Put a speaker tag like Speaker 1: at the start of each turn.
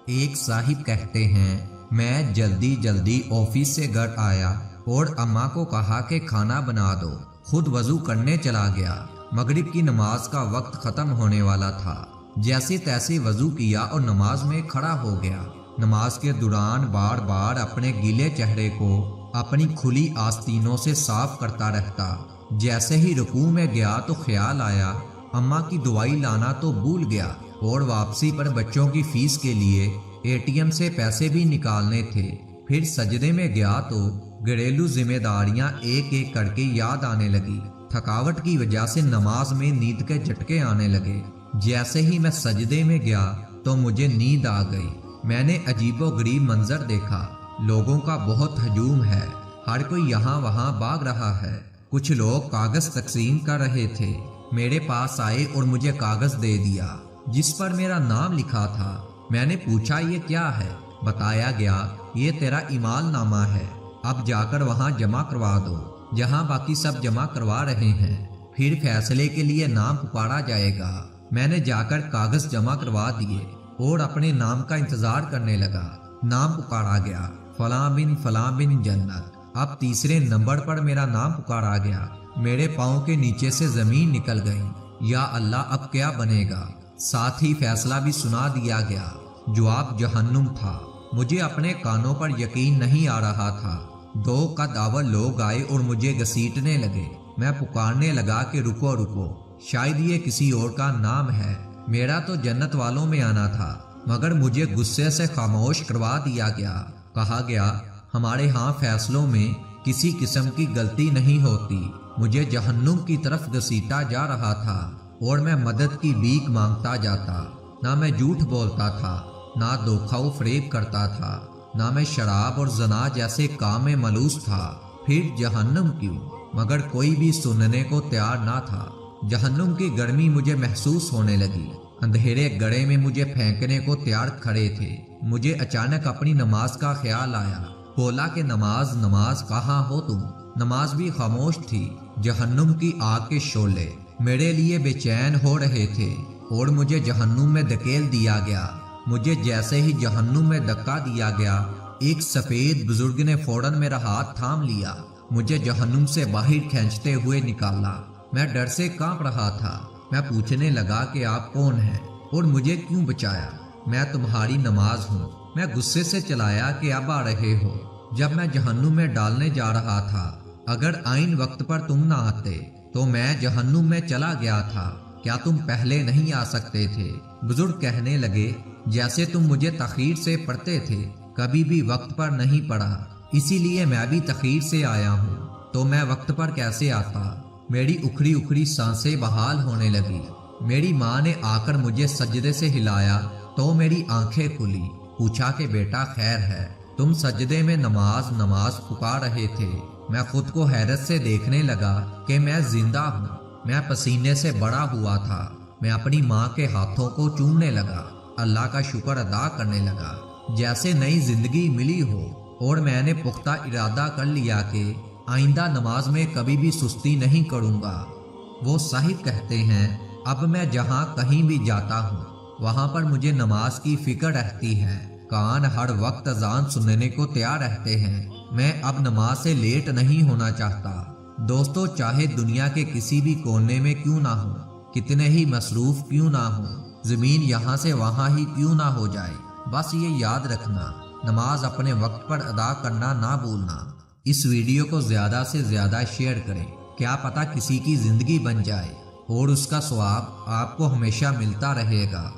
Speaker 1: ایک صاحب کہتے ہیں میں جلدی جلدی آفس سے گھر آیا اور اماں کو کہا کہ کھانا بنا دو، خود وضو کرنے چلا گیا۔ مغرب کی نماز کا وقت ختم ہونے والا تھا، جیسے تیسے وضو کیا اور نماز میں کھڑا ہو گیا۔ نماز کے دوران بار بار اپنے گیلے چہرے کو اپنی کھلی آستینوں سے صاف کرتا رہتا۔ جیسے ہی رکوع میں گیا تو خیال آیا اماں کی دوائی لانا تو بھول گیا اور واپسی پر بچوں کی فیس کے لیے ATM سے پیسے بھی نکالنے تھے۔ پھر سجدے میں گیا تو گھریلو ذمہ داریاں ایک ایک کر کے یاد آنے لگی۔ تھکاوٹ کی وجہ سے نماز میں نیند کے جھٹکے آنے لگے۔ جیسے ہی میں سجدے میں گیا تو مجھے نیند آ گئی۔ میں نے عجیب و غریب منظر دیکھا، لوگوں کا بہت ہجوم ہے، ہر کوئی یہاں وہاں بھاگ رہا ہے۔ کچھ لوگ کاغذ تقسیم کر رہے تھے، میرے پاس آئے اور مجھے کاغذ دے دیا جس پر میرا نام لکھا تھا۔ میں نے پوچھا یہ کیا ہے؟ بتایا گیا یہ تیرا ایمال نامہ ہے، اب جا کر وہاں جمع کروا دو جہاں باقی سب جمع کروا رہے ہیں، پھر فیصلے کے لیے نام پکارا جائے گا۔ میں نے جا کر کاغذ جمع کروا دیے اور اپنے نام کا انتظار کرنے لگا۔ نام پکارا گیا، فلاں بن جنت۔ اب تیسرے نمبر پر میرا نام پکارا گیا، میرے پاؤں کے نیچے سے زمین نکل گئی۔ یا اللہ اب کیا بنے گا؟ ساتھ ہی فیصلہ بھی سنا دیا گیا، جواب جہنم تھا۔ مجھے اپنے کانوں پر یقین نہیں آ رہا تھا۔ 2 قد اول لوگ آئے اور مجھے گھسیٹنے لگے۔ میں پکارنے لگا کہ رکو رکو، شاید یہ کسی اور کا نام ہے، میرا تو جنت والوں میں آنا تھا، مگر مجھے غصے سے خاموش کروا دیا گیا۔ کہا گیا ہمارے ہاں فیصلوں میں کسی قسم کی غلطی نہیں ہوتی۔ مجھے جہنم کی طرف گھسیٹا جا رہا تھا اور میں مدد کی بھیک مانگتا جاتا۔ نہ میں جھوٹ بولتا تھا، نہ دھوکہ و فریب کرتا تھا، نہ میں شراب اور زنا جیسے کام میں ملوث تھا۔ پھر جہنم کیوں؟ مگر کوئی بھی سننے کو تیار نہ تھا۔ جہنم کی گرمی مجھے محسوس ہونے لگی۔ اندھیرے گڑھے میں مجھے پھینکنے کو تیار کھڑے تھے۔ مجھے اچانک اپنی نماز کا خیال آیا۔ بولا کہ نماز کہاں ہو تم؟ نماز بھی خاموش تھی۔ جہنم کی آگ کے شعلے میرے لیے بے چین ہو رہے تھے اور مجھے جہنم میں دھکیل دیا گیا۔ مجھے جیسے ہی جہنم میں دھکا دیا گیا، ایک سفید بزرگ نے فوراً میرا ہاتھ تھام لیا، مجھے جہنم سے باہر کھینچتے ہوئے نکالا۔ میں ڈر سے کانپ رہا تھا۔ میں پوچھنے لگا کہ آپ کون ہیں اور مجھے کیوں بچایا؟ میں تمہاری نماز ہوں۔ میں غصے سے چلایا کہ اب آ رہے ہو، جب میں جہنم میں ڈالنے جا رہا تھا۔ اگر عین وقت پر تم نہ آتے تو میں جہنم میں چلا گیا تھا، کیا تم پہلے نہیں آ سکتے تھے؟ بزرگ کہنے لگے جیسے تم مجھے تاخیر سے پڑھتے تھے، کبھی بھی وقت پر نہیں پڑھا، اسی لیے میں بھی تاخیر سے آیا ہوں، تو میں وقت پر کیسے آتا؟ میری اکھڑی اکھڑی سانسیں بحال ہونے لگی۔ میری ماں نے آ کر مجھے سجدے سے ہلایا تو میری آنکھیں کھلی۔ پوچھا کہ بیٹا خیر ہے؟ تم سجدے میں نماز پکار رہے تھے۔ میں خود کو حیرت سے دیکھنے لگا کہ میں زندہ ہوں۔ میں پسینے سے بڑا ہوا تھا۔ میں اپنی ماں کے ہاتھوں کو چومنے لگا، اللہ کا شکر ادا کرنے لگا جیسے نئی زندگی ملی ہو، اور میں نے پختہ ارادہ کر لیا کہ آئندہ نماز میں کبھی بھی سستی نہیں کروں گا۔ وہ صاحب کہتے ہیں اب میں جہاں کہیں بھی جاتا ہوں وہاں پر مجھے نماز کی فکر رہتی ہے، کان ہر وقت اذان سننے کو تیار رہتے ہیں۔ میں اب نماز سے لیٹ نہیں ہونا چاہتا۔ دوستو، چاہے دنیا کے کسی بھی کونے میں کیوں نہ ہو، کتنے ہی مصروف کیوں نہ ہو، زمین یہاں سے وہاں ہی کیوں نہ ہو جائے، بس یہ یاد رکھنا نماز اپنے وقت پر ادا کرنا نہ بھولنا۔ اس ویڈیو کو زیادہ سے زیادہ شیئر کریں، کیا پتہ کسی کی زندگی بن جائے اور اس کا ثواب آپ کو ہمیشہ ملتا رہے گا۔